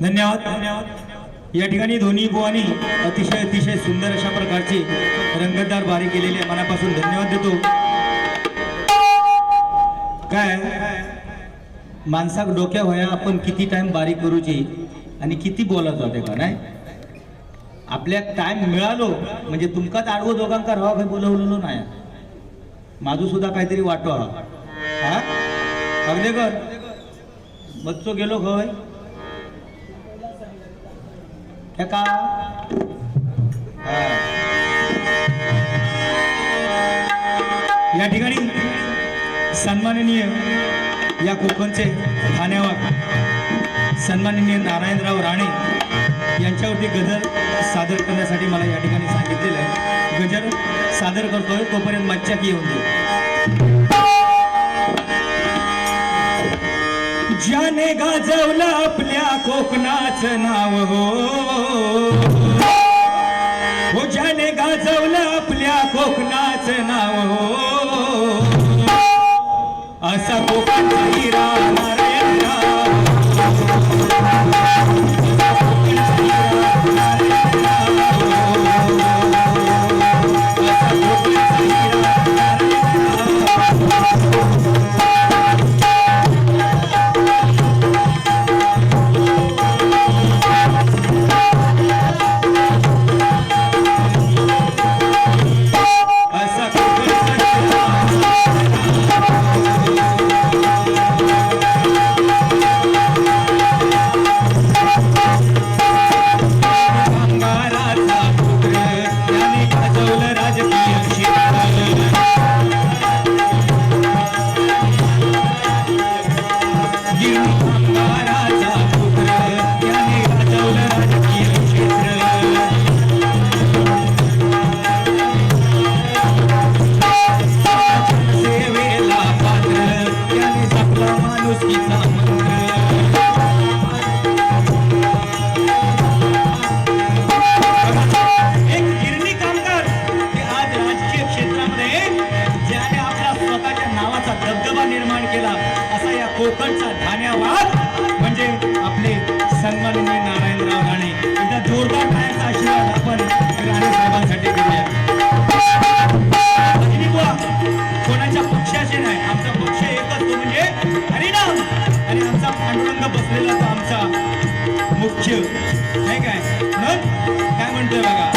धन्यवाद धन्यवाद। या ठिकाणी दोन्ही बुवानी अतिशय सुंदर अशा प्रकारची रंगतदार बारी केलेली आहे, मनापासून धन्यवाद देतो। काय माणसाक डोक्या होया आपण किती टाइम बारी करूची आणि किती बोलायचं होते का नाही। आपल्या टाइम मिळालो म्हणजे तुमकाच आडवं दोघांका राहा काही बोलवलेलो नाही, माझू सुद्धा काहीतरी वाटो हा अगदी कर बच्चो गेलो खय का या ठिकाणी सन्माननीय या कोकणचे ठाण्यावर सन्माननीय नारायणराव राणे यांच्यावरती गझल सादर करण्यासाठी मला या ठिकाणी सांगितलेलं आहे। गझल सादर करतोय तोपर्यंत मच्छा की येऊन दे। ज्याने गाजवलं आपल्या कोकणाचं नाव हो ज्याने गाजवलं आपल्या कोकणाचं नाव हो असा कोकणचा हिरा नारायणराव कोकणचा धन्यवाद म्हणजे आपले सन्माननीय नारायणराव राणे। एकदा जोरदार टाळ्यांचा आशीर्वाद आपण राणे साहेबांसाठी करूया। कोणाच्या पक्षाचे नाही, आमचा पक्ष एकच तो म्हणजे हरिनाम आणि आमचा पांडुरंग बसलेला तो आमचा मुख्य नाही काय म्हणतोय बघा।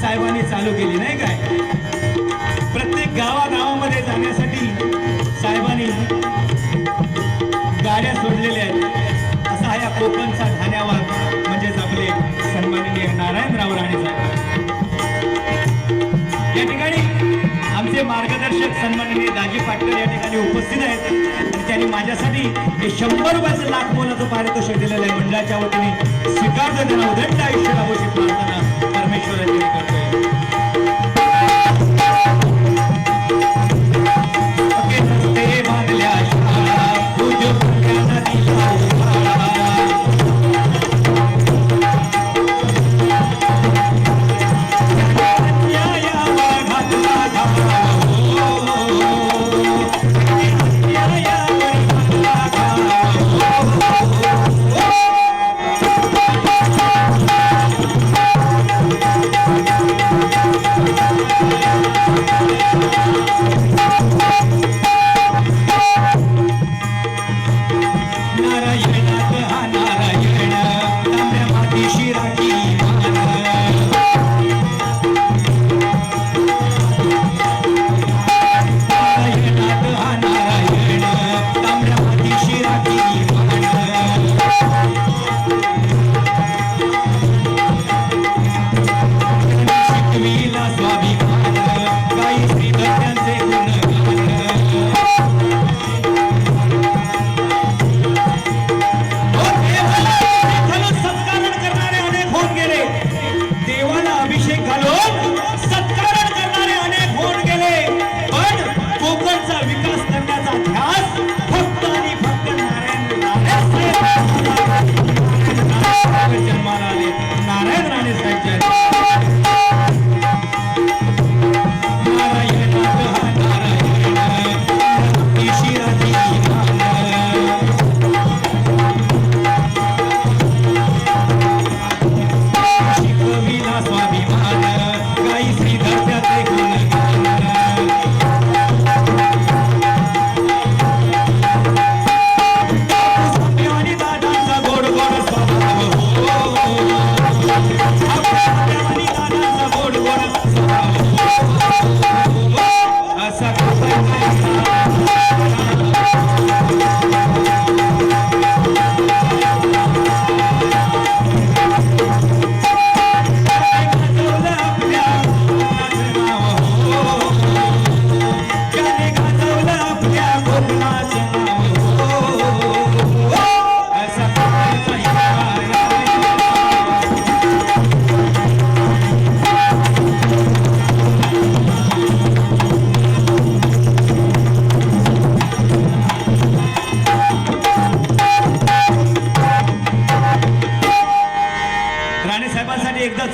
साहेबांनी चालू केली नाही काय, प्रत्येक गावागावामध्ये जाण्यासाठी साहेबांनी गाड्या सोडलेल्या आहेत। असा हा या कोकणचा धन्यवाद म्हणजेच आपले सन्माननीय नारायणराव राणे साहेब। या ठिकाणी आमचे मार्गदर्शक सन्माननीय दाजी पाटकर या ठिकाणी उपस्थित आहेत आणि त्यांनी माझ्यासाठी हे 100 रुपयाचं लाख मोलाचं पारितोषिक दिलेलं आहे। मंडळाच्या वतीने स्वीकारतो, त्यांना उदंड आयुष्य लाभोची प्रार्थना परमेश्वराची करतोय।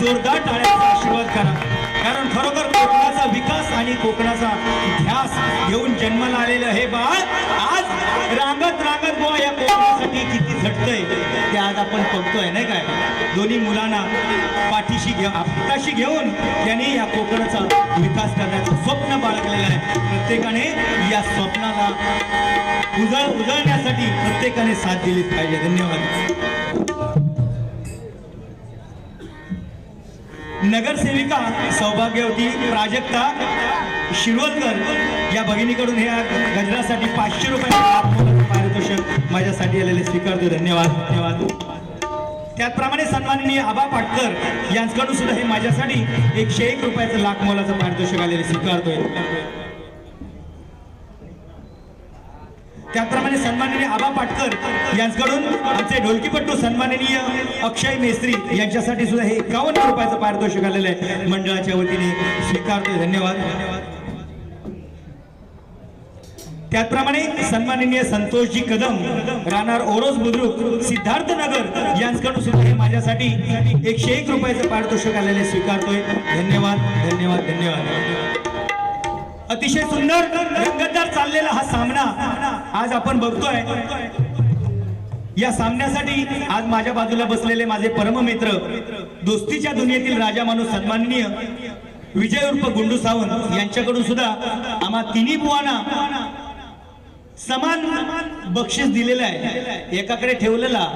जोरदार टाळ्यांचा आशीर्वाद करा. कारण खरोखर कोकणाचा विकास आणि कोकणाचा ध्यास घेऊन जन्माला आलेलं हे बाळ आज रांगत रांगत बुवा या कोकणासाठी किती झटतंय ते आज आपण बघतोय नाही काय. दोन्ही मुलांना हाताशी घेऊन त्यांनी या कोकणाचा विकास करण्याचं स्वप्न बाळगलेलं आहे. प्रत्येकाने या स्वप्नाला उजळण्यासाठी प्रत्येकाने साथ दिलीच पाहिजे. धन्यवाद. नगरसेविका सौभाग्यवती प्राजक्ता शिरवलकर या भगिनीकडून ह्या गजरासाठी 500 रुपये पारितोषिक माझ्यासाठी आलेले स्वीकारतो. धन्यवाद. धन्यवाद. त्याचप्रमाणे सन्माननीय आबा पाटकर यांच्याकडून सुद्धा हे माझ्यासाठी 101 रुपयाचं लाख मोलाचं पारितोषिक आलेले स्वीकारतोय. त्याचप्रमाणे सन्माननीय आबा पाटकर यांच्याकडून आमचे ढोलकीपट्टू सन्माननीय अक्षय मेस्त्री यांच्यासाठी सुद्धा हे 51 रुपयाचं पारितोषिक आलेलं आहे मंडळाच्या वतीने स्वीकारतोय. धन्यवाद. त्याचप्रमाणे सन्माननीय संतोषजी कदम राहणार ओरोस बुद्रुक सिद्धार्थनगर यांच्याकडून सुद्धा हे माझ्यासाठी 101 रुपयाचं पारितोषिक आलेले स्वीकारतोय. धन्यवाद. धन्यवाद. धन्यवाद. अतिशय सुंदर रंगतदार चाललेला हा सामना आज आपण बघतोय. या सामन्यासाठी आज माझ्या बाजूला बसलेले माझे परममित्र दोस्तीच्या दुनियेतील राजा माणूस सन्माननीय विजय उर्फ गुंडू सावंत यांच्याकडून सुद्धा आम्हा तिन्ही बुवांना समान बक्षीस दिलेलं आहे. एकाकडे ठेवलेला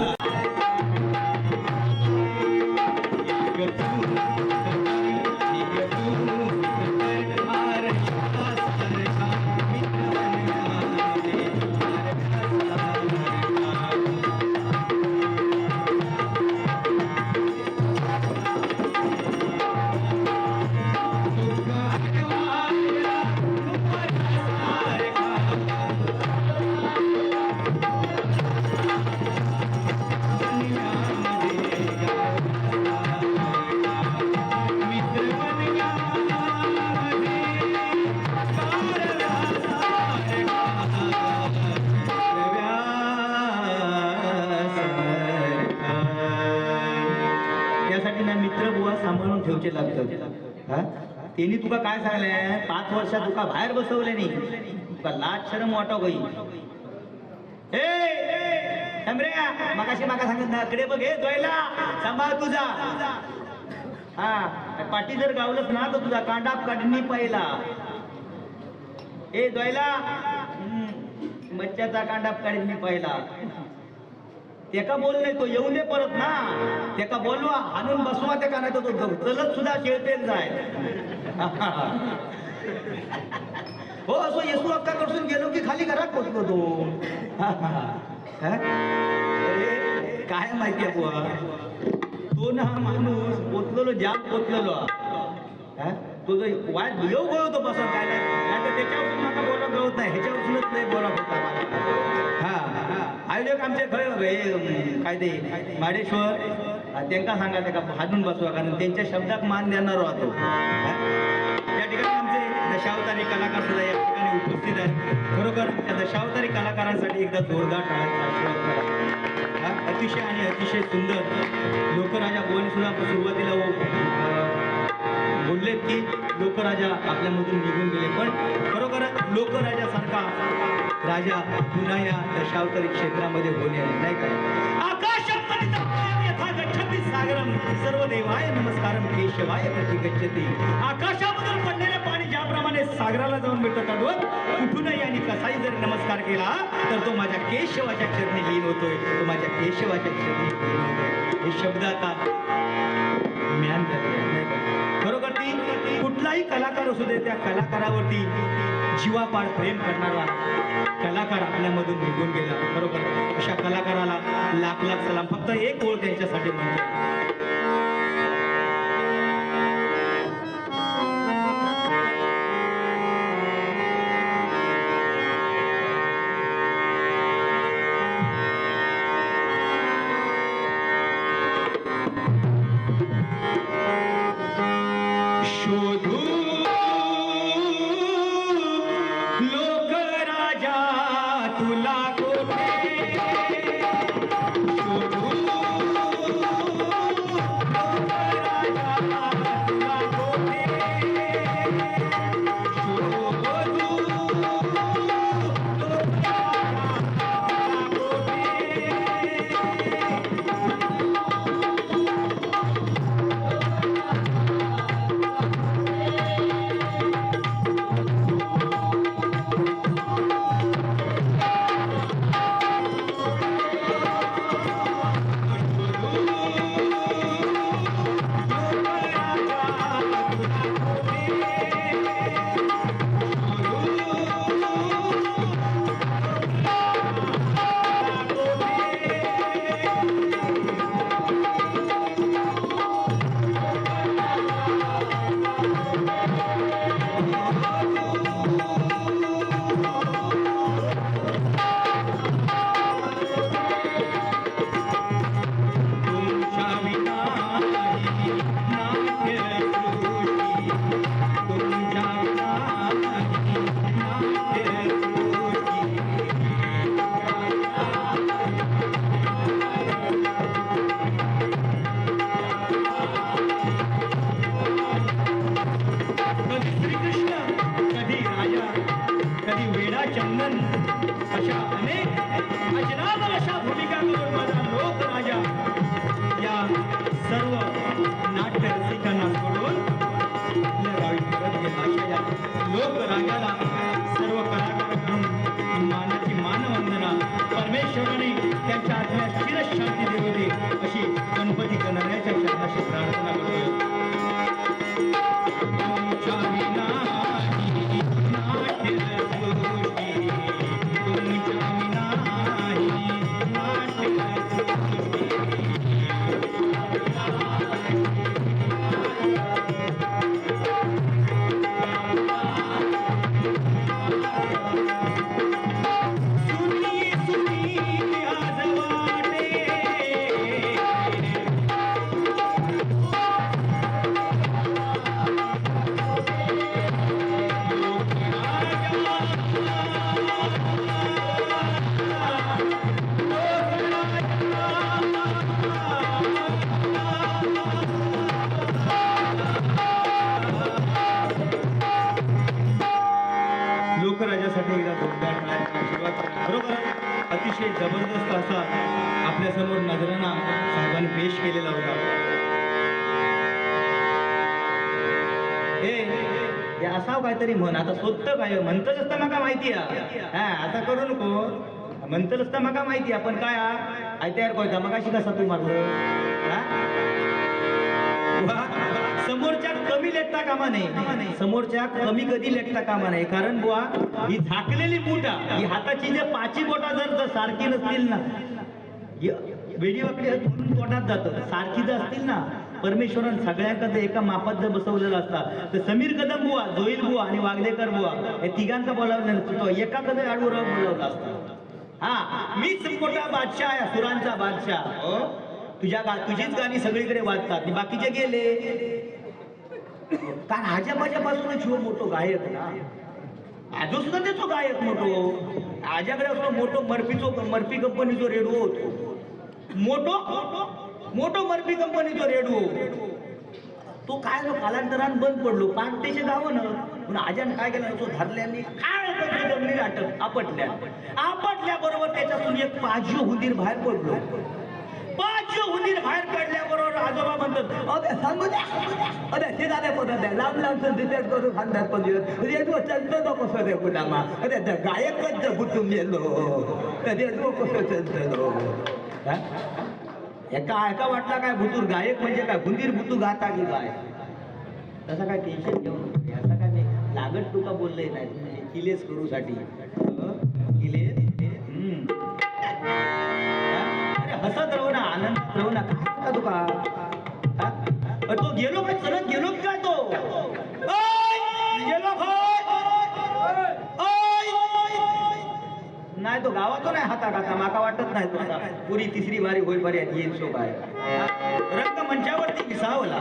त्यांनी तुका काय सांगलंय 5 वर्षात तुका बाहेर बसवले नाही तुका लाज शरम वाटाव गई. ए थांबऱ्या मगाशी माका सांगत ना कडे बघ हे द्वैला सांभाळ तुझा. हा पाठी जर गावलंच ना तर तुझा कांडाप काढणी पहिला. ए द्वैला मच्छ्याचा कांडाप काढणी पहिला. तेका बोलले तो येऊन दे परत ना. तेका बोलवा आणून बसवा ते का नाही तो चलत सुद्धा खेळतेच जाय. हो असो येसू अक्का कडसून गेलो की खाली घरात पोचलो तो. काय माहिती आहे बुवा तो ना माणूस पोचलेलो जाम पोचलेलो तो वाट येऊ गळतो बसत काय नाही त्याच्यापासून मला बोला गळत नाही ह्याच्यापासूनच नाही बोला होता मला. हा आयोजक आमचे खरं काय ते माडेश्वर त्यांना सांगा त्या हाणून बसवा कारण त्यांच्या शब्दात मान देणार होतो. त्या ठिकाणी आमचे दशावतारी कलाकार सुद्धा या ठिकाणी उपस्थित आहेत. खरोखर त्या दशावतारी कलाकारांसाठी एकदा जोरदार टाळ्यांचा आशीर्वाद करा. अतिशय आणि अतिशय सुंदर लोकराजा बुवांनी सुद्धा सुरुवातीला बोललेत की लोकराजा आपल्यामधून निघून गेले पण खरोखर लोकराजासारखा राजा पुन्हा या दशावतारी क्षेत्रामध्ये होणे नाही काय. सागरम सर्व देवाय नमस्कारम केशवाय प्रतिगच्छति. आकाशामधून पडलेले पाणी ज्याप्रमाणे सागराला जाऊन मिळतं काढवत कुठूनही आणि कसाही जर नमस्कार केला तर तो माझ्या केशवाच्या चरणी लीन होतोय. तो माझ्या केशवाच्या चरणी लीन होतोय. हे शब्द आता ज्ञान नाही का. खरोखर ती कुठलाही कलाकार असू दे त्या कलाकारावरती जीवापाड प्रेम करणारा कलाकार आपल्यामधून निघून गेला. बरोबर अशा कलाकाराला लाख लाख सलाम. फक्त एक ओळ त्यांच्यासाठी म्हणतो राजा अतिशय जबरदस्त असा आपल्यासमोर नजराना साहेबांनी पेश केलेला होता. हे असावं काहीतरी म्हण. आता स्वतः काय म्हणतच असतं माका माहिती आहे. हा आता करू नको. म्हणतच असतं माका माहिती आहे, पण काय तयार करायचा मग अशी कसा तू मारलं. समोरच्या कमी लेखता कामा नाही, समोरच्या कमी कधी लेखता कामा नाही. कारण बुवा ही झाकलेली बोटा, ही हाताची जे पाची बोटा जर सारखी नसतील ना, वेडी वाकडी म्हणून पोटात जातं. सारखी जर असतील ना, परमेश्वरान सगळ्यांकडे एका मापात जर बसवलेला असता तर समीर कदम बुवा, जोईल बुवा आणि वागदेकर बुवा हे तिघांचा बोलावलं नसतं, तो एका कदम आडवर बोलावला असता. हा मीच मोठा बादशाह आहे, सुरांचा बादशाह. तुझीच गाणी सगळीकडे वाजतात, बाकीचे गेले. कारण आजापासूनच हो मोठो गायक ना, आजो सुद्धा त्याचो गायक मोठो. आजाकडे असलो मोठो मर्फी कंपनीचो रेडिओ होतो. मोठो मर्फी कंपनीचो रेडिओ तो काय कालांतरान बंद पडलो. पानटेचे गावं ना, पण आजान काय केलं तो धरल्याने काय जमली अटक आपटल्या बरोबर त्याच्यातून एक पाज्य हुंदीर बाहेर पडलो. पाज्य हुंदीर बाहेर पडल्याबरोबर आजोबा म्हणतात, अरे सांगू द्या, अरे ते झाले पडत द्या, लांब रितेट करून खांद्यात पडले रेडिओ चलतो नको कसं रे गुलामा. अरे गायकच गुतून गेलो, रेडिओ कसं चलतो. एका वाटला काय भुतूर गायक म्हणजे काय हुंदीर भुतू गाता की काय. तसं काय टेन्शन घेऊ नको. असं काय नाही लागत तुका बोललंय नाही, किलेस करू साठी किलेस. अरे हसत राहू ना, आनंदात राहू ना. काय का तुका तो गेलो काय चलत गेलो काय तो गेलो नाही, तो गावातो नाही हाता खाता माका वाटत नाही. तुझा पुरी तिसरी बारी होईल बरी येईल शोभा आहे. रंग मंचावरती विसावला.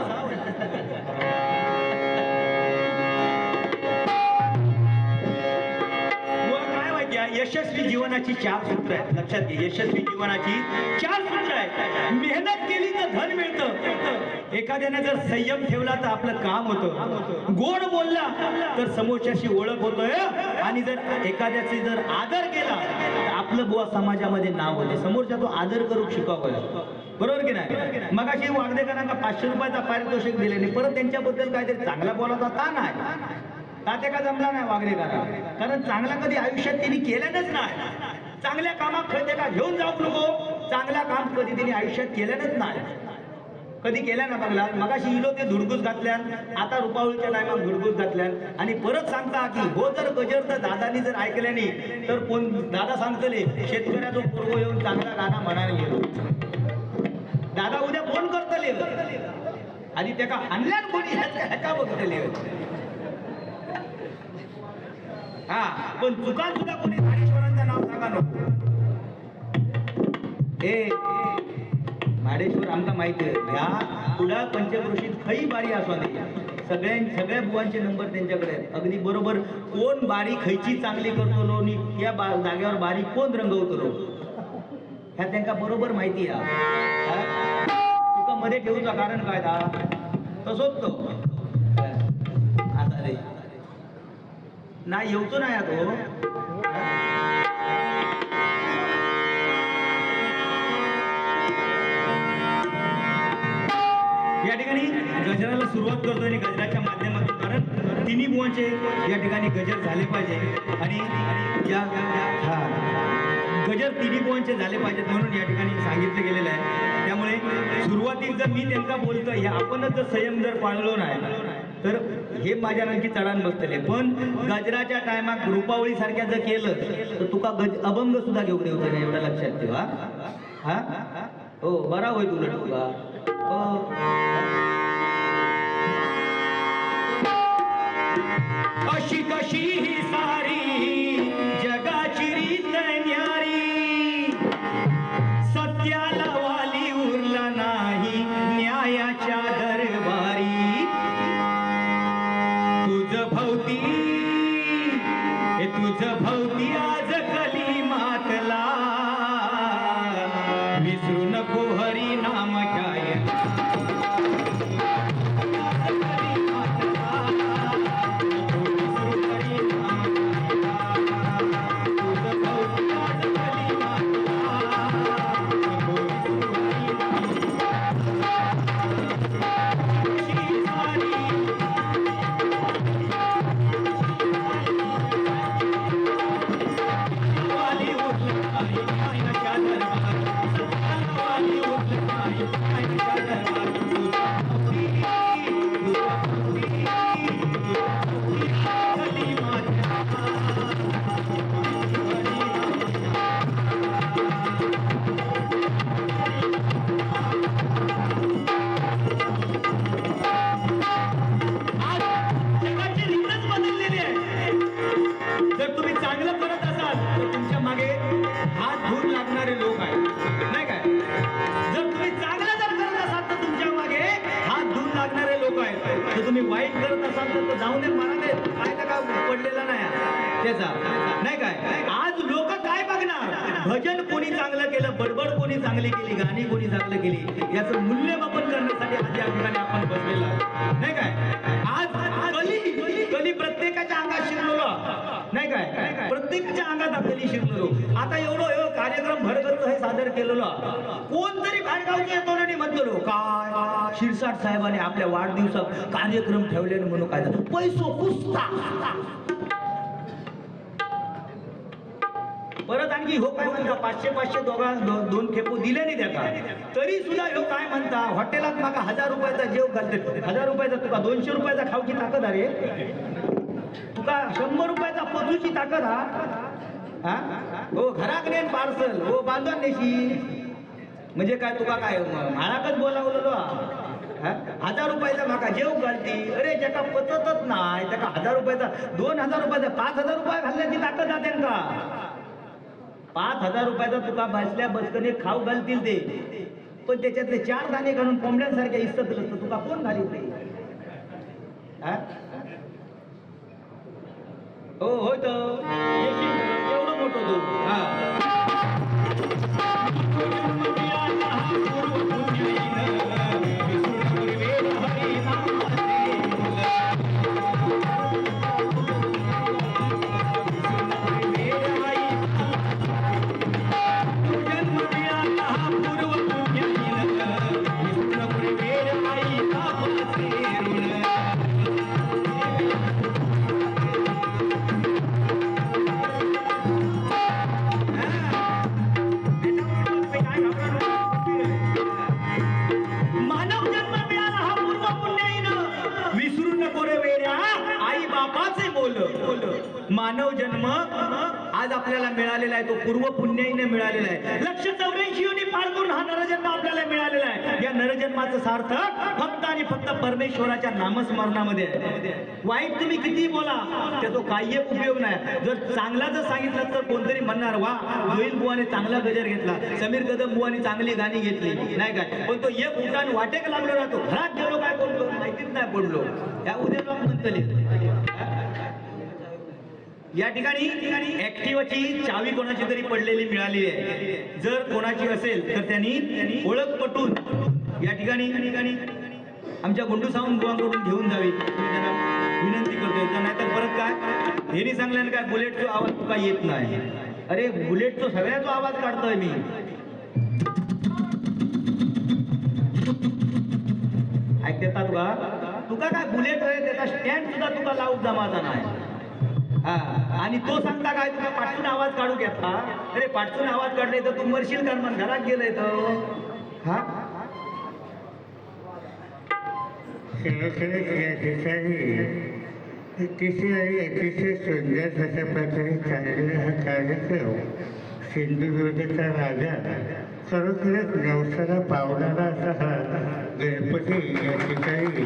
यशस्वी जीवनाची 4 सूत्र आहेत, लक्षात घे. यशस्वी जीवनाची 4 सूत्र आहेत. मेहनत केली तर धन मिळतं, एखाद्याने जर संयम ठेवला तर आपलं काम होतं, गोड बोलला तर समोरच्याशी ओळख होतोय, आणि जर एखाद्याची जर आदर केला तर आपलं बुवा समाजामध्ये नाव होते. समोरच्या तो आदर करू शिकावं, बरोबर की नाही. मग अशी वागदेकरांना 500 रुपयाचा पारितोषिक दिले नाही, परत त्यांच्याबद्दल काहीतरी चांगला बोलायचा का नाही. तात्या का जमला नाही वागदेकरांना, कारण चांगला कधी आयुष्यात त्यांनी केल्यानंच नाही. चांगल्या कामात खते का घेऊन जाऊ नको, चांगल्या काम कधी त्यांनी आयुष्यात केल्यानंच नाही. कधी केल्या ना बघला. मगाशी इलो ते धुडगूस घातल्या, आता रुपावळीच्या टायमात धुडगूस घातल्या, आणि परत सांगता की हो जर गजर तर दादानी जर ऐकल्याने तर कोण दादा सांगतले शेतकऱ्याचा पूर्व येऊन चांगला गाणा म्हणायला गेलो. दादा उद्या फोन करतले आणि त्या का आणल्यान कोणी ह्याचा बघतले. हा पण चुका सुद्धा कोणी माडेश्वरांचं नाव सांगा नको. माडेश्वर आमका माहिती आहे, ह्या पुढा पंचक्रोशीत खई बारी असू दे, सगळ्या बुवांचे नंबर त्यांच्याकडे आहेत. अगदी बरोबर कोण बारी खयची चांगली करतो आणि त्या जागेवर बारी कोण रंगवतो ह्या त्यांना बरोबर माहिती आहे. तुका मध्ये ठेवूचा कारण काय था तसोच तो आता रे नाही येऊचो नाही तो. या ठिकाणी गजराला सुरुवात करतो आणि गजराच्या माध्यमातून, कारण तिन्ही बुवांचे या ठिकाणी गजर झाले पाहिजे आणि या गजर तिन्ही बुवांचे झाले पाहिजेत म्हणून या ठिकाणी सांगितलं गेलेलं आहे. त्यामुळे सुरुवातीला जर मी त्यांना बोलतो हे आपणच जर संयम जर पाळलो नाही तर हे माझ्या नक्की चढान बसतले. पण गजराच्या टायमात रुपावळी सारख्या जर केलं तर तुका अभंग सुद्धा घेऊन येऊ नाही, एवढं लक्षात ठेवा. हा हो बरा होय तुला तुका. अशी कशी ही सारी जगाची रीत न्यारी, सत्याला वाली उरला नाही न्यायाच्या दरबारी. तुझ भवती आज कली मातला, विसरू नको हरी नाम घ्यायला. तुझ भवती आज कली मायनाच्या दरबार सत्तावाली उठली माई मायनाच्या दरबार गली माझ्या जगाची रीतच बदललेली आहे. जर तुम्ही चांगलं करत असाल तर तुमच्या मागे हात धूर लागणारे लोक आहेत नाही काय. जर तुम्ही चांगलं जर करत असाल तर तुमच्या मागे हात धूर लागणारे लोक आहेत. जर तुम्ही वाईट करत असाल तर जाऊन दे मारा दे काय तर काय पडलेला नाही त्याचा नाही काय. आज लोक काय बघणार भजन कोणी चांगलं केलं बडबड कोणी चांगली केली गाणी कोणी चांगलं केली याचं मूल्यमापन करण्यासाठी आज या ठिकाणी आपण बसलेलो आहोत नाही काय. आज कली प्रत्येकाच्या अंगात शिरलो नाही काय. प्रत्येकाच्या अंगात कली शिरलो. आता एवढं कार्यक्रम भरगच्च हे सादर केलेलं कोणतरी बाहेरगावचं येतो आणि म्हणतो काय शिरसाट साहेबांनी आपल्या वाढदिवसात कार्यक्रम ठेवले म्हणून काय झालं पैसो कुस्ता. परत आणखी हो काय म्हणता 500 दोन खेपो दिले नाही त्याका तरी सुद्धा हो काय म्हणता हॉटेलात मागा 1000 रुपयाचा जेव घालते 1000 रुपयाचा तुका 200 रुपयाचा खाऊची ताकद अरे तुका 100 रुपयाचा पचूची ताकद हा हो घराक नेन पार्सल हो बांधून नेशी म्हणजे काय तुका काय म्हाळाकच बोलावलेलो 1000 रुपयाचा माका जेव घालती अरे ज्याका पचतच नाही त्याका 1000 रुपयाचा 2000 रुपयाचा 5000 रुपये घालण्याची ताकद आहे त्यांना. 5000 रुपयाचा तुका बसल्या बसकने खाऊ घालतील ते पण त्याच्यातले 4 दाणे घालून कोंबड्यांसारख्या इस्तत असतं तुका कोण घालीत नाही. हो होय तर एवढं मोठं तू मानव जन्म आज आपल्याला मिळालेला आहे तो पूर्व पुण्याईने मिळालेला आहे. 184 योनी पार करून हा नरजन्म आपल्याला मिळालेला आहे. या नरजन्माचं सार्थक फक्त आणि फक्त परमेश्वराच्या नामस्मरणामध्ये आहे. वाईट तुम्ही किती बोला त्याचा काही उपयोग नाही. जर चांगला जर सांगितलं तर कोणतरी म्हणणार वा जोईल बुवाने चांगला गजर घेतला समीर कदम बुवाने चांगली गाणी घेतली नाही काय पण तो एक उठान वाटेक लागलो राहतो घरात गेलो काय बोलतो माहितीच नाही पडलो त्या उद्या लोक म्हणतले. या ठिकाणी ऍक्टिव्हची चावी कोणाची तरी पडलेली मिळालेली आहे. जर कोणाची असेल तर त्यांनी ओळख पटून या ठिकाणी आमच्या गुंडू सावंत बुवांकडून घेऊन जावी त्यांना विनंती करतोय. नाहीतर परत काय हेनी सांगल्याने काय बुलेटचा आवाज तुका येत नाही. अरे बुलेटचा सगळ्याचा आवाज काढतोय मी. ऐकता तुका काय बुलेट आहे त्याचा स्टँड सुद्धा तुका लावून जमाचा नाही. आणि तो सांगता काय तुला पाठून आवाज काढू घेतला अरे पाठून आवाज काढले तर तू मरशील कारण मग घरात गेलंय तर हा खरोखरच या ठिकाणी अतिशय आणि अतिशय सुंदर अशा प्रकारे चाललेला हा कार्यक्रम सिंधुदुर्गचा राजा खरोखरच नवसाला पावणारा असा हा गणपती या ठिकाणी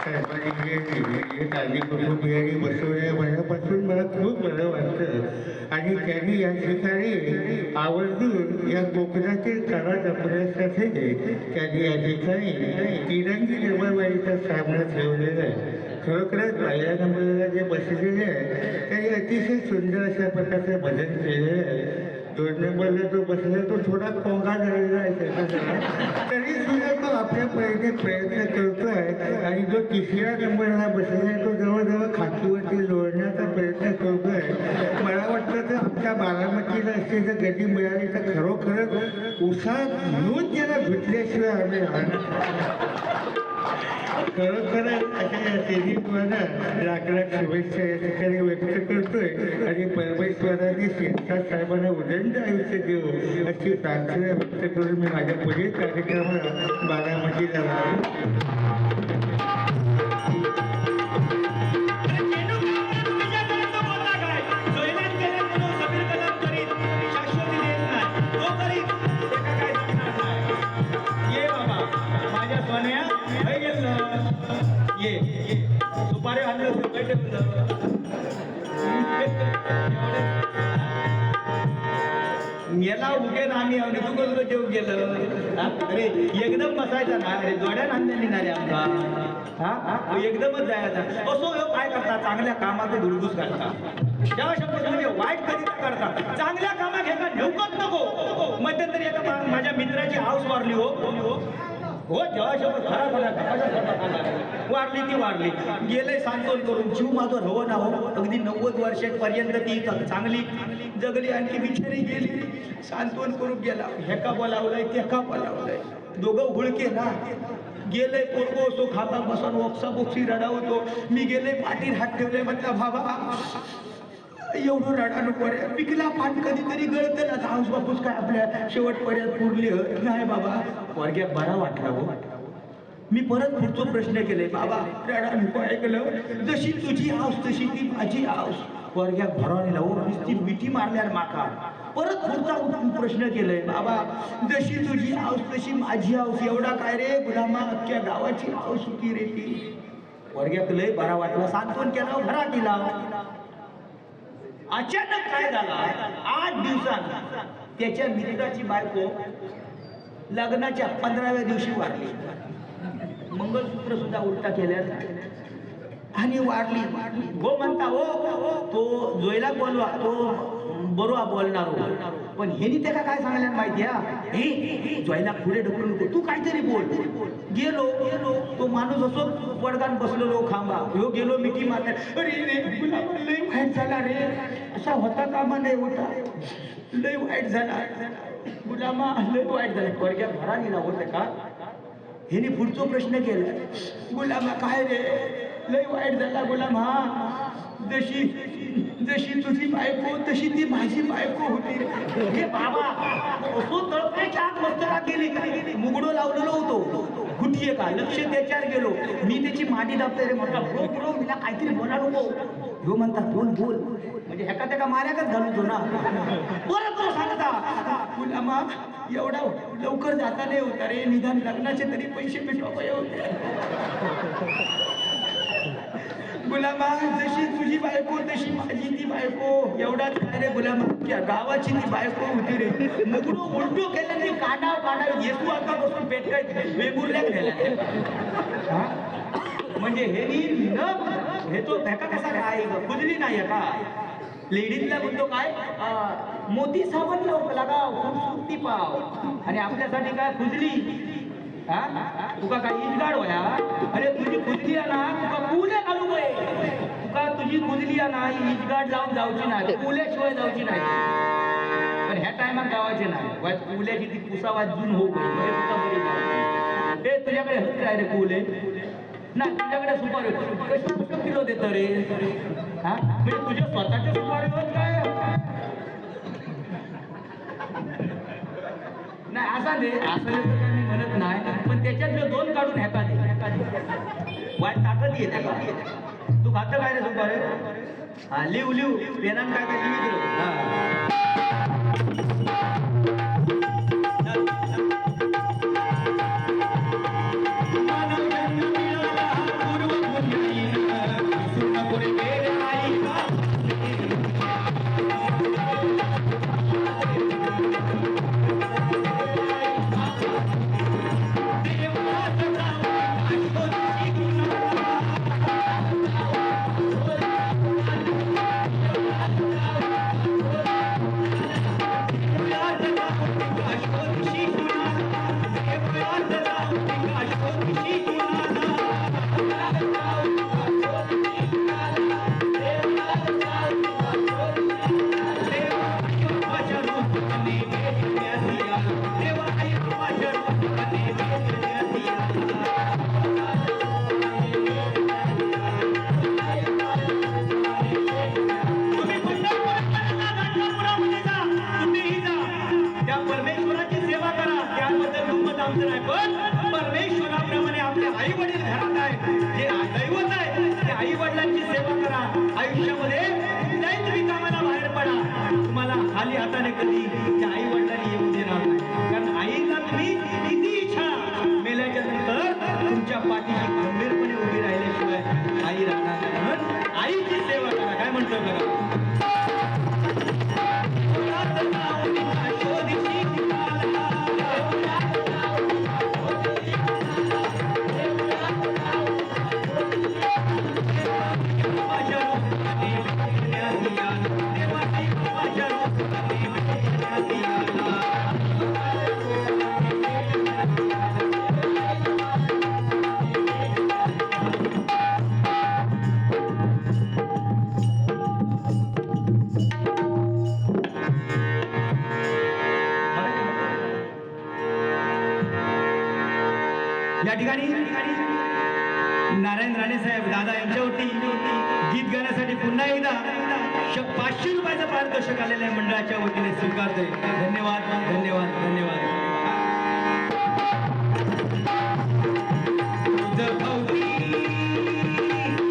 साहेबांनी आधी कुटुंबियांनी बसवल्या मनापासून मला खूप बरं वाटतं. आणि त्यांनी या ठिकाणी आवर्जून या कोकणातील कला जपण्यासाठी त्यांनी या ठिकाणी तिरंगी जमावारीचा सामना ठेवलेला आहे. खरोखरच पहिल्या नंबरला जे बसलेले आहे त्यांनी अतिशय सुंदर अशा प्रकारचं भजन केलेलं आहे. 2 नंबरला जो बसला तो थोडा कोंगा झालेला आहे तरी सुद्धा तो आपल्या प्रयत्न करतो आहे. आणि जो 3ऱ्या नंबरला बसलेला आहे तो जवळजवळ खाकीवरती लोळण्याचा प्रयत्न करतो आहे. मला वाटतं तर आमच्या बारामतीला अशी जर गती मिळाली तर खरोखरच उसात घेऊन त्याला धुतल्याशिवाय आम्ही राहणार. खरोखरच अशा या सिरीजद्वारा लाख लाख शुभेच्छा या ठिकाणी व्यक्त करतोय आणि परमेश्वराने शिरसाट साहेबांना उदंड आयुष्य देऊ अशी प्रार्थना व्यक्त करून मी माझ्या पुढील कार्यक्रमाला बारामतीला जातो. सुपारी आणलं याला उगे आम्ही तू कसं जेव गेलं अरे एकदम बसायचा ना अरे जोड्या नांदणी ना रे आमचा हा एकदमच जायचा असो काय करता चांगल्या कामात धुडगूस घालता जेव्हा शब्द म्हणजे वाईट कधी करता चांगल्या कामात घ्या ठेवकत नको मध्यंतरी एका माझ्या मित्राची हाऊस वारली हो जेव्हा शब्द खरा वारली ती वारली गेले सांत्वन करून जीव माझं रव ना हो अगदी 90 वर्षांपर्यंत ती चांगली जगली आणि बिचारी गेली सांत्वन करून गेला हेका बोलावलंय तेका बोलावलंय दोघं हुळके ना गेले पोरगो असो खाता बसून ओक्सा बोक्सी रडावतो मी गेले पाठीत हात ठेवले म्हटलं बाबा एवढं रडा नको रे पिकला पाठ कधीतरी गळतं ना हाऊस बापूस काय आपल्या शेवटपर्यंत पुरली नाही बाबा वर्ग्यात बरा वाटला हो मी परत पुढचा प्रश्न केले बाबा रडा नको ऐकलं जशी तुझी हाऊस तशी ती माझी हाऊस वर्ग्यात भरावणी लावून ती मिठी मारल्यावर माका परत पुढचा प्रश्न केलाय बाबा जशी तुझी हाऊस तशी माझी हाऊस एवढा काय रे गुलामा अख्ख्या गावाची हाऊस होती रे ती वर्ग्यात लय बरा वाटला सांत्वन केला घरा केला अचानक काय झाला 8 दिवसांत त्याच्या मित्राची बायको लग्नाच्या 15व्या दिवशी वारली मंगळसूत्र सुद्धा उलटा केल्या आणि वारली हो म्हणता हो तो जोयला बोलवा तो बरोबर बोलणार पण हेनी त्याला काय सांगायला माहिती हे जोयला पुढे ढकलू नको तू काहीतरी बोल गेलो तो माणूस असो पडगान बसलो खांबा ह्यो गेलो मिठी मारल्या अरे रे गुलाब लय वाईट झाला रे असा होता कामा नाही होता लय वाईट झाला गुलामा लय वाईट झाला वर्ग्यात भरा निला होतं का हेनी पुढचा प्रश्न केला गुलामा काय रे लय वाईट झाला गुलाम हा जशी तुझी बायको तशी ती माझी बायको होती हे बाबा असो तळपायच्या आत मस्तरा गेली मुगडो लावलेलो होतो कुठे का लक्ष त्याच्यावर गेलो मी त्याची मांडी दाबतोय रे म्हटलं हो मला काहीतरी बोला नको ह्यो म्हणता बोल म्हणजे ह्याका त्याका मार्याकच घालतो ना परत तो सांगता गुलामा एवढा लवकर जाता नाही होता रे निदान लग्नाचे तरी पैसे भेटवा होते गुलामा जशी तुझी बायको तशी माझी ती बायको एवढाच काय रे गुलामा गावाची ती बायको होती रे मुगडो उलटो केला ती काढाव येतू आता बसून पेटकाय वेगुरल्या गेल्या म्हणजे हे तो धक्का कसा काय खुजली नाही का लेडीजला म्हणतो काय मोती साबण लागा खूपसूरती पाव आणि आपल्यासाठी काय खुजली तुका काय इजगाड होया अरे तुझी खुजली आहे ना तुका पुले घालू गये तुका तुझी खुजली आहे ना इजगाड लावून जाऊची नाही पुल्याशिवाय जाऊची नाही पण ह्या टायमात गावाचे नाही पुल्याची ती पुसा वाजून हो गई तुका बरी जाऊ ते तुझ्याकडे हक्क आहे रे पुले ना तुझ्याकडे सुपारी कशा किलो देतं रे म्हणजे तुझ्या स्वतःच्या सुपारीवर काय नाही असा दे असं तर काही म्हणत नाही पण त्याच्यात 2 काढून ह्याका दे वाईट ताकद येते का तू खातं काय रे सुपारी हा लिव पेनान काय काय लिहित आमचं नाही, पण परमेश्वराप्रमाणे आपले आई वडील घरात आहे, जे दैवत आहे ते आई वडिलांची सेवा करा. आयुष्यामध्ये कुठल्याही तुम्ही कामाला बाहेर पडा, तुम्हाला खाली हाताने कधी त्या आई वडिलांनी येऊ देणार नाही. कारण आईला तुम्ही किती इच्छा मेल्याच्या नंतर तुमच्या पाठीशी गंभीरपणे उभी राहिल्याशिवाय आई राहणार नाही. म्हणून आईची सेवा करा. काय म्हणतो बघा, या ठिकाणी नारायण राणे साहेब दादा यांच्यावरती गीत गाण्यासाठी पुन्हा एकदा 500 रुपयाचं पारितोषिक आलेल्या मंडळाच्या वतीने स्वीकारतोय. धन्यवाद धन्यवाद धन्यवाद. तुझं भोवती,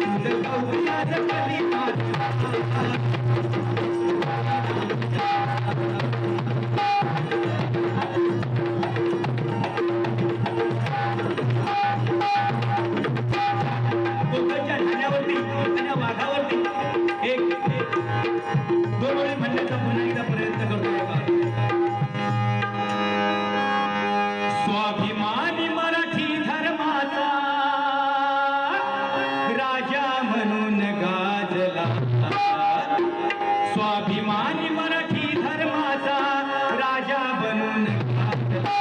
तुझं भोवती आज कधी कोकणच्या ठाण्यावरती आणि वाघावरती एक दोन वेळे म्हणण्याचा पुन्हा एकदा प्रयत्न करतोय का. स्वाभिमानी मराठी धर्माचा राजा म्हणून गाजला, स्वाभिमानी मराठी धर्माचा राजा बनून गाजला.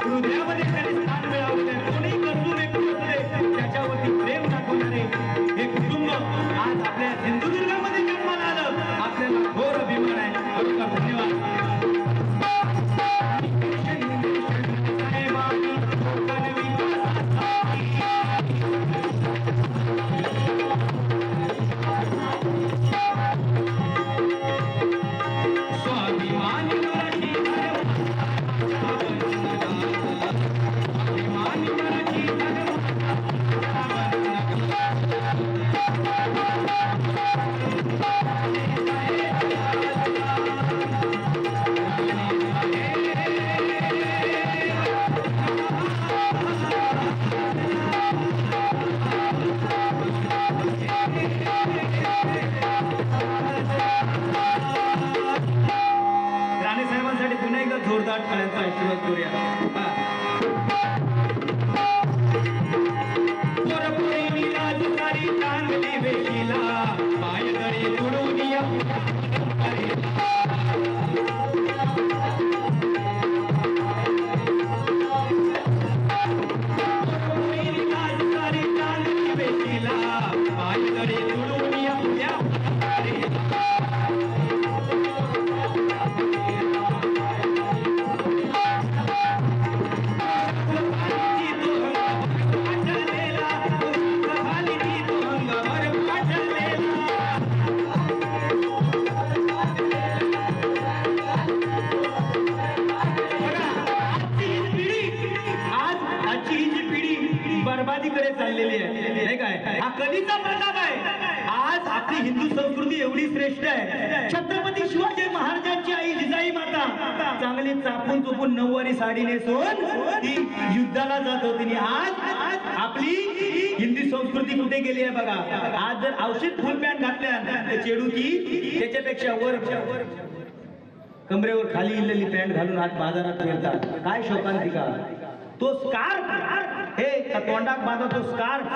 हृदयामध्ये त्यांनी स्थान मिळवले. कोणीही गरजू व्यक्ती असले त्याच्यावरती प्रेम दाखवणारे हे कुटुंब आज आपल्या सिंधुदुर्गामध्ये जन्माला आलं, आपल्याला घोर अभिमान आहे. खरोखर धन्यवाद. स्वाभिमानी मराठी राणे साहेबांसाठी पुन्हा एकदा जोरदार टाळ्यांचा आशीर्वाद करूया. पोरपोरीनी राजकारी चांगली वेशीला, पायदळी तुडून या पोरपोरीनी राजकारी चांगली वेशीला, पायदळी तुडून या बर्बादीकडे चाललेली आहे, नाही काय. हा कधीचा प्रताप आहे. आज आपली हिंदू संस्कृती एवढी श्रेष्ठ आहे. छत्रपती शिवाजी महाराजांची आई जिजाई माता चांगली चापून चुपून नऊवारी साडी नेसून ती युद्धाला जात होती. आज आपली हिंदी संस्कृती कुठे गेली आहे बघा. आज जर औषध फुल पॅन्ट घातल्या तर चेडूकी त्याच्यापेक्षा वर कमरेवर खाली इलेली पॅन्ट घालून आज बाजारात फिरतात. काय शोकांतिका. तो स्कार्फ हे तोंडात बांधा तो स्कार्फ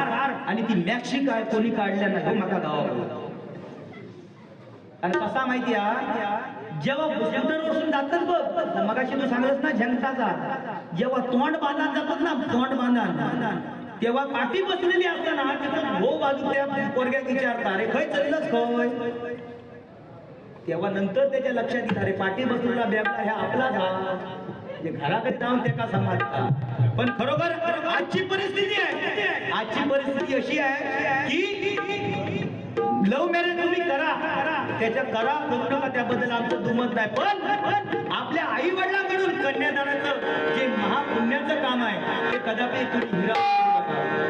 आणि ती मॅक्सी काय कोणी काढल्या नाही माका गावाला. आणि कसा माहिती जेव्हा स्कूटरवरून जातात बघ मगाशी तू सांगलस ना झंगटाचा जेव्हा तोंड बांधत जातात ना तोंड बांधण तेव्हा पाठी बसलेली असताना तिथं भो बाजू त्या पोरग्यात विचारता अरे खय चाललंच खय. तेव्हा नंतर त्याच्या लक्षात येत अरे पाठी बसलेला बेबडा ह्या आपला घराकडे जाऊन ते का समजता. पण खरोखर आजची परिस्थिती आहे. आजची परिस्थिती अशी आहे की लव्ह मॅरेज तुम्ही करा त्याच्या करा करू नका त्याबद्दल आमचं दुमत नाही. पण आपल्या आई वडिलांकडून कन्यादानाचं जे महापुण्याचं काम आहे ते कदापि तुम्ही हिरा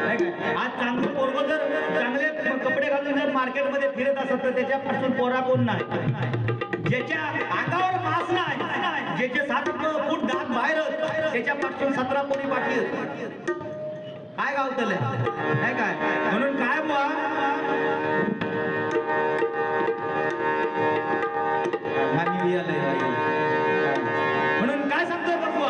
नाही काय. आज चांगलं पोरगं जर चांगले कपडे घालून जर मार्केटमध्ये फिरत असत तर त्याच्यापासून पोरा कोण नाही. ज्याच्या अंगावर मास नाही ज्याचे 7 फूट दात बाहेर त्याच्यापासून 17 पोरी पाठी काय गावतलंय नाही काय. म्हणून काय बुवा म्हणून काय सांगतोय बघू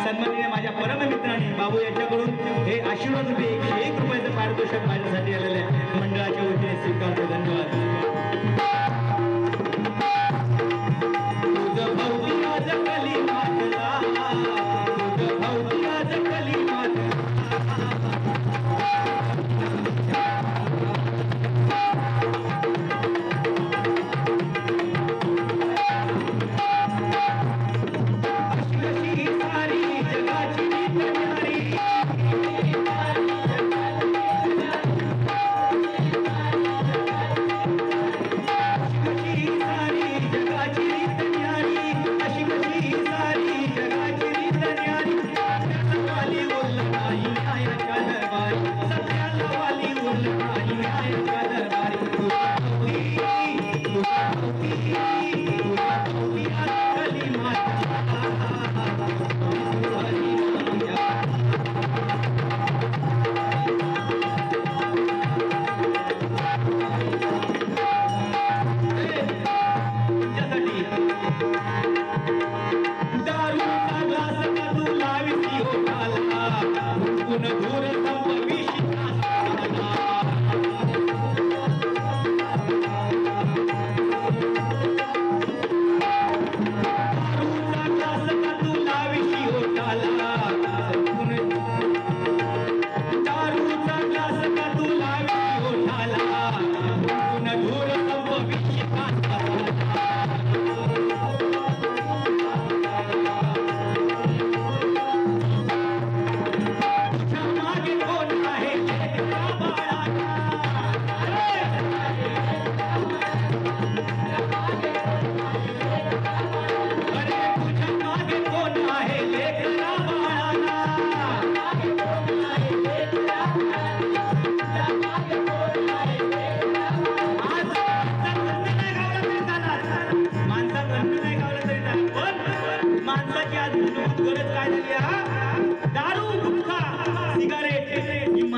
सन्माननीय माझ्या परममित्राने बाबू यांच्याकडून हे आशीर्वाद रुपये 101 रुपयाचं पारितोषिक माझ्यासाठी आलेलं आहे. मंडळाच्या वतीने स्वीकारतो. धन्यवाद.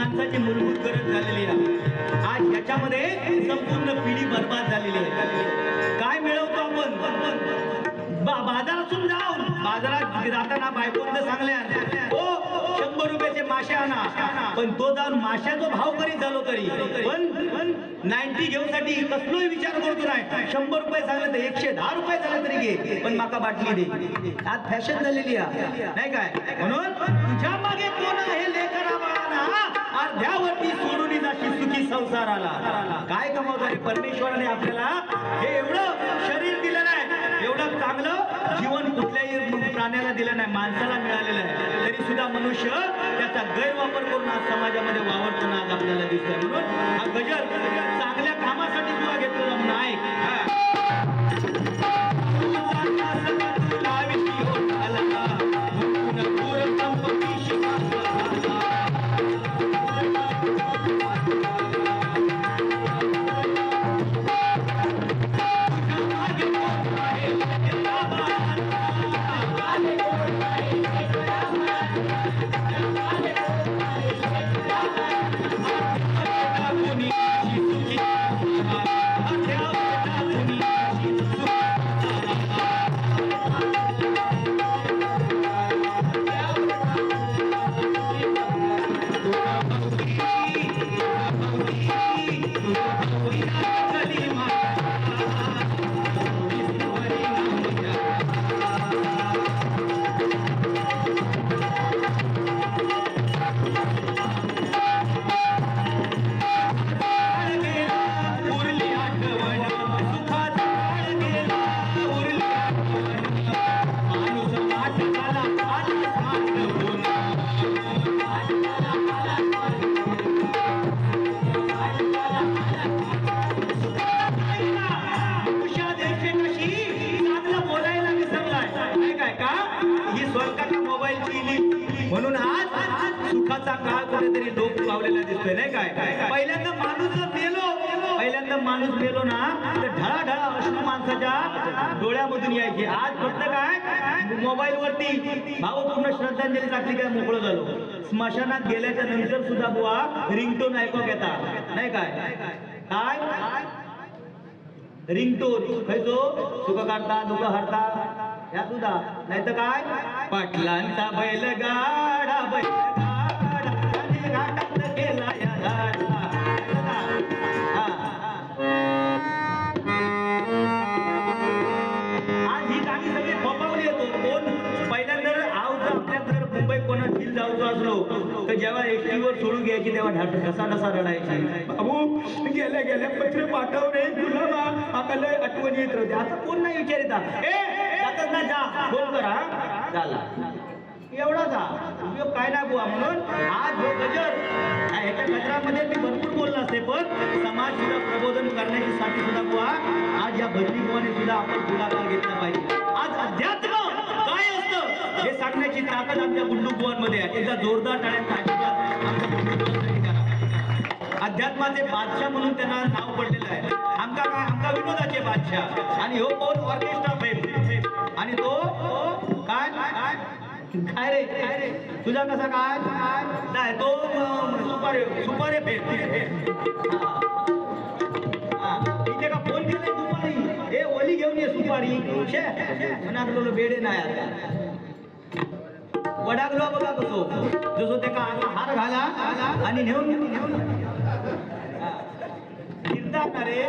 माणसाची मूलभूत गरज झालेली आहे. आज याच्यामध्ये संपूर्ण पिढी बर्बाद झालेली आहे. काय मिळवतो आपण? बाजारातून जाऊन बाजारात जाताना बायकोंचं सांगल्या हो 100 रुपयाचे मासे आणा, पण तो जाऊन माशाचा भाव करीत झालो तरी पण 90 घेऊसाठी कसलोही विचार करतो नाही. 100 रुपये सांगले तर 110 रुपये झाले तरी घे, पण माका बाटली दे. आज फॅशन झालेली आहे नाही काय? म्हणून तुझ्या मागे कोण आहे लेकरा बाळांना अर्ध्यावरती सोडून जाशी सुखी संसाराला. काय कमावतो रे परमेश्वराने आपल्याला हे एवढं शरीर दिलं नाही, एवढं चांगलं जीवन कुठल्याही प्राण्याला दिलं नाही, माणसाला मिळालेलं आहे. तरी सुद्धा मनुष्य त्याचा गैरवापर करून आज समाजामध्ये वावरताना आज आपल्याला दिसतोय. म्हणून हा गजर चांगल्या कामासाठी तुला घेतलेला नाही. म्हणून आज सुखाचा काळ कुठेतरी लोक पावलेला दिसतोय नाही काय? पहिल्यांदा माणूस जर माणूस मेलो ना तर ढळाढळा अश्रू माणसाच्या डोळ्यामधून यायचे. आज फक्त काय मोबाईल वरती भावपूर्ण श्रद्धांजली टाकली काय मोकळं झालो. स्मशानात गेल्याच्या नंतर सुद्धा बुवा रिंगटोन ऐकू घेता नाही काय? काय रिंगटोन खायचो सुख काढता दुःख हरता या सुद्धा नाही तर काय पाटलांचा बैलगाडा घाटात गेला या गाडा. आज ही गाणी सगळी फोपावली येतो. कोण पहिल्यांदा आपल्या जर मुंबई कोणा हिल जाऊचो असलो तर जेव्हा एसटीवर सोडून घ्यायची तेव्हा ढसा रडायची. बाबू गेल्या गेल्या पत्र पाठव रे तुला आपल्याला आठवण येत होती. आता कोण नाही विचारिता जातच ना जा फोन करा झाला एवढा जा उपयोग काय नाही बुवा. म्हणून आज हे गजर ह्याच्या गजरामध्ये मी भरपूर बोललो असते, पण समाज सुद्धा प्रबोधन करण्याची साठी सुद्धा बुवा आज या भजनी बुवाने सुद्धा आपण पुढाकार घेतला पाहिजे. आज अध्यात्म काय असतं हे सांगण्याची ताकद आमच्या गुंडू बुवांमध्ये आहे. एकदा जोरदार टाळ्यांचा अध्यात्माचे बादशाह म्हणून त्यांना नाव पडलेलं आहे. आमका विनोदाचे बादशाह आणि हो कोण ऑर्केस्ट्रा फेम आणि तो काय काय रे तुझा कसा काय नाही तो सुपारे फेम. इथे का फोन केलाय दुपारी हे ओली घेऊन ये सुपारी म्हणालो बेडे नाही आता वडागलो बघा कसो जसो ते का हार घाला आणि नेऊन रे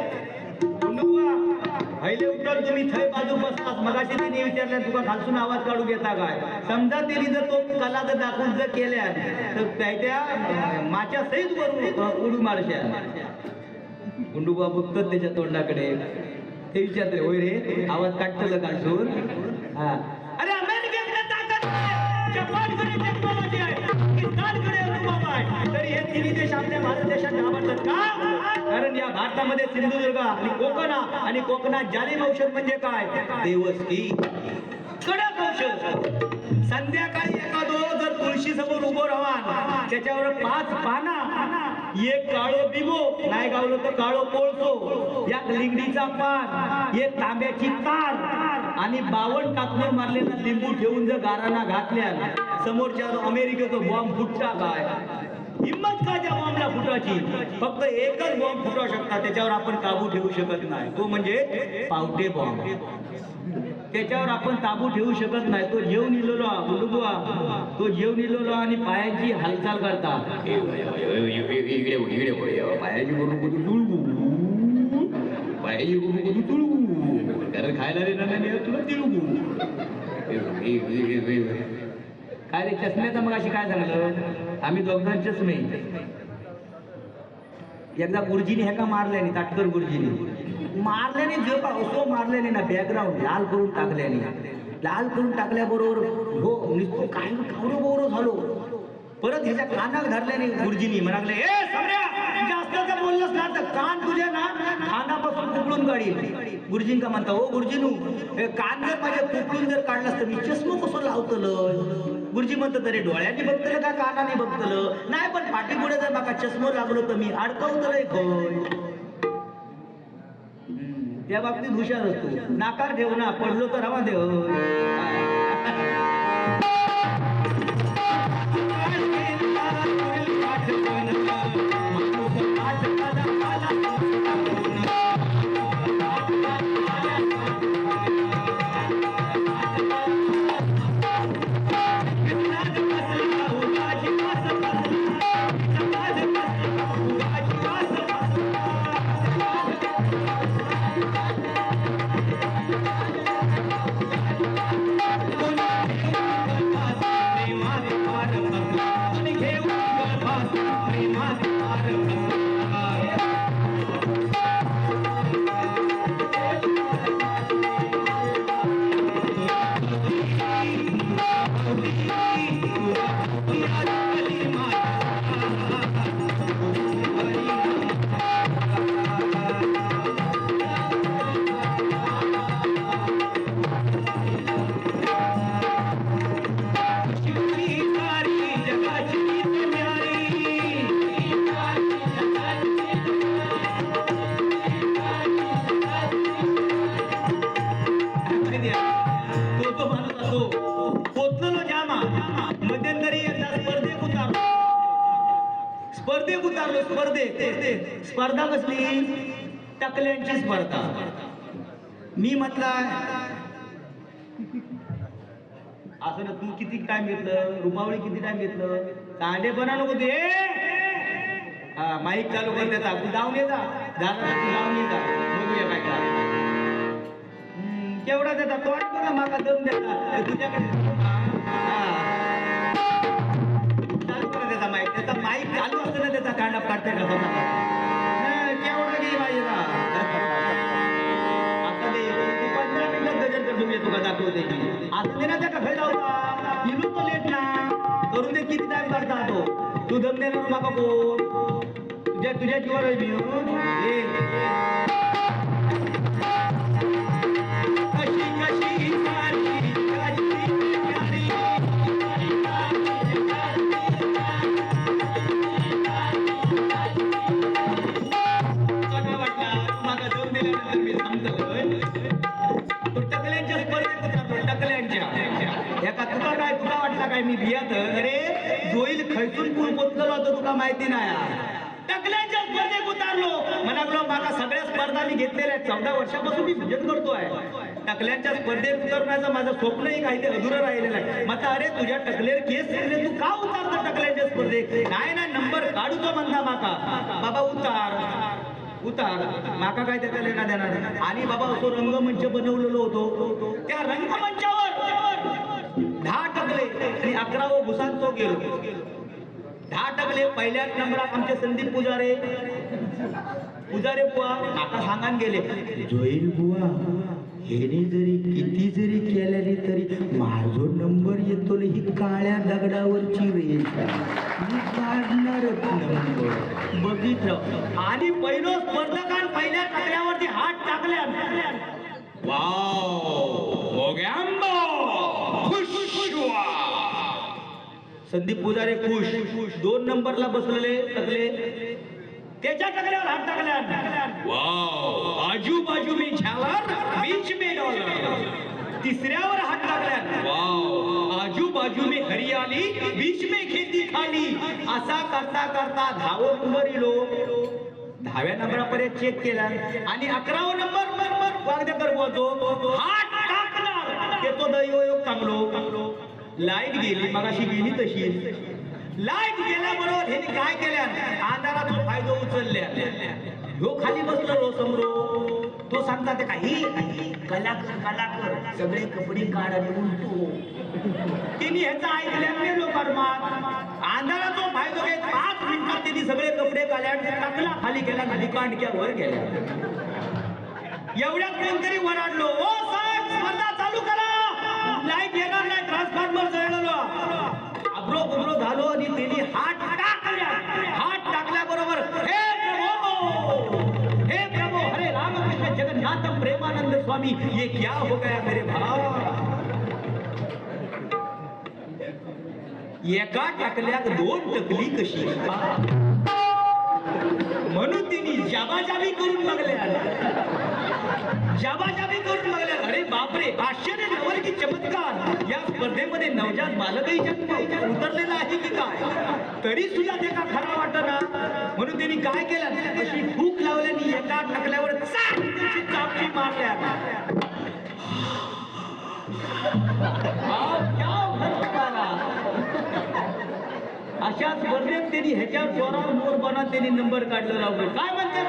पहिले उठल तुम्ही थय बाजू बसलास मगाशी तिने विचारल्या तुका खालसून आवाज काढू घेता काय समजा तिने जर तो कला जर दाखवून जर केल्या तर त्या माच्या सहित वरून उडू मारशा. गुंडूबा बघतात त्याच्या तोंडाकडे ते विचारते होय रे आवाज काढतलं काढून. हा अरे अमेरिकेकडे ताकद आहे, जपानकडे टेक्नॉलॉजी आहे, पाकिस्तानकडे अनुभव आहे, तरी हे तिन्ही देश आपल्या भारत देशात घाबरतात का? कारण या भारतामध्ये सिंधुदुर्ग आणि कोकणात जालिम औषध म्हणजे काय देवस्ती कडक औषध. संध्याकाळी एखादो जर तुळशी समोर उभो राहा त्याच्यावर 5 पाना एक काळो बिबो नाही गावलं तर काळो कोळसो या लिंगडीचा पान एक तांब्याची तार आणि 52 टाकून मारलेला लिंबू ठेवून जर गारांना घातल्या समोरच्या अमेरिकेचा बॉम्ब फुटता काय हिम्मत का फुटाची, फक्त एकच बॉम्ब फुटू शकतात, त्याच्यावर आपण काबू ठेवू शकत नाही, तो म्हणजे पावटे बॉम्ब. त्याच्यावर आपण काबू ठेवू शकत नाही. तो जेवून इलेलो बुलुबुआ, तो जेवून इलेलो आणि पायाची हालचाल करता, पायाची पायाची तुळगू कारण खायला देणार नाही तुला तिळगू. काय रे चष्म्याचा मग अशी काय सांगलं, आम्ही दोघांचे चष्मे. एकदा गुरुजीने ह्या का मारल्याने, ताटकर गुरुजीने मारल्याने, जो का असो मारल्याने ना, बॅकग्राऊंड लाल करून टाकल्याने, लाल करून टाकल्याबरोबर हो नुसतं काय खावडं बोर झालो. परत ह्याच्या कानात धरल्याने गुरुजीनी म्हणाले, ए समऱ्या, जास्त जर बोललंस ना तर कान तुझ्या ना कानापासून कुपळून काढील. गुरुजीं का म्हणता, ओ गुरुजीनू, कान जर माझ्या कुपळून जर काढलास तर मी चष्मा कसं लावतलं. गुरुजी म्हणतात, अरे डोळ्यांनी बघतलं का कानाने बघतलं नाही, पण पाठीपुढे जर माका चष्मा लागलो तर मी अडकवतलंय खोय. त्या बाबतीत हुशार असतो, नाकार ठेव ना, पडलो तर रवा देव. स्पर्धा कसली, टकल्यांची स्पर्धा. मी म्हटलं असं ना, तू किती टाइम घेतलं, रुपावळी किती टाइम घेतलं, सांडेपणा नको ते. हा माईक चालू कर त्याचा, तू जाऊन ये जा, तू जाऊन ये जा, बघूया काय काय. केवढा त्याचा तोड बघा, माका दम देता तुझ्याकडे. चालू करा त्याचा माईक, त्याचा माईक चालू असतं ना, त्याचा कांडा काढते का स्वतः. केवढा घे पाहिजे ना आता ते, तू 15 मिनिटात गजर कर तुम्ही, तुका दाखवते असं दे ना, त्या कसा जाऊचा इलू तो लेट ना करून दे, किती टाइम करता तो. तू दम देणार माका कोण, तुझ्या जीवावर आहे मी. कशी कशी काय मी भियात, अरे जोईल खैसून पूल पोचलो होतो तुका माहिती नाही. टकल्यांच्या स्पर्धेत उतारलो, म्हणालो माका सगळ्या स्पर्धा मी घेतलेल्या आहेत, 14 वर्षापासून मी भजन करतोय. टकल्यांच्या स्पर्धेत उतरण्याचं माझं स्वप्नही काही ते अधुरं राहिलेलं आहे. मग अरे तुझ्या टकलेर केस सगळे तू का उतारतो टकल्यांच्या स्पर्धेत, नाही ना नंबर काढूचो म्हणता माका. बाबा उतार माका काय त्याचा लेणा देणार. आणि बाबा असो रंगमंच बनवलेलो होतो, त्या रंगमंचावर 10 टकले आणि 11वं भुसात तो गेलो. 10 टकले पहिल्याच नंबरात आमचे संदीप पुजारे बुवा आता सांगान गेले, जोईल बुवा हेने जरी किती जरी केल्याने तरी माझो नंबर येतो, ही काळ्या दगडावरची रेष मी काढणारच नंबर. बघितलं आणि पहिलं स्पर्धकान पहिल्या टकल्यावरती हात टाकल्या. संदीप पुजारे खुश. 2 नंबरला बसलेले टकले त्याच्या टकल्यावर हात टाकल्या. वाव, आजूबाजू में झालर, बीच में डॉलर. तिसऱ्यावर हात टाकल्या. वाव, आजूबाजू बाजू में हरियाली बीच में खेती खाली असा करता करता 10वा नंबर इलो 10व्या नंबरापर्यंत चेक केला आणि 11वा नंबर वागदेकर बोलतो हात टाकला ते तो दैवयोग चांगलो लाईट गेली मगाशी गेली तशी लाईट गेल्याबरोबर ह्याने काय केल्या अंधाराचा फायदा उचलल्या ह्यो खाली बसलो समोर तो सांगता ते काही कलाकार सगळे कपडे काढ आणि उलटू तिने ह्याचा ऐकल्या गेलो कर्मात अंधाराचा फायदा घेत 5 मिनिटात त्यांनी सगळे कपडे काढल्या टाकला खाली गेला खाली कांडक्यावर गेल्या एवढ्यात कोणतरी वराडलो ओ साहेब स्पर्धा चालू करा लाईट येणार नाही ट्रान्सफॉर्मर जळलो अब्रो गुबरो झालो आणि त्यांनी हात टाकल्याबरोबर हे प्रभु हरे रामकृष्ण जगन्नाथ प्रेमानंद स्वामी ये क्या हो गया मेरे भाव एका टाकल्यात 2 टकली कशी म्हणून तिने जाबाजाबी करून बघल्या अरे बापरे आश्चर्य नवल की चमत्कार या स्पर्धेमध्ये नवजात बालकही जन्म उतरलेला आहे की काय तरी सुद्धा ते का खरा वाटना म्हणून त्यांनी काय केलं अशी भूक लावल्याने एका टाकल्यावर चापची मारल्या अशा स्पर्धेत त्यांनी ह्याच्या जोरावर मोरपणा त्यांनी नंबर काढला लावतो काय म्हणते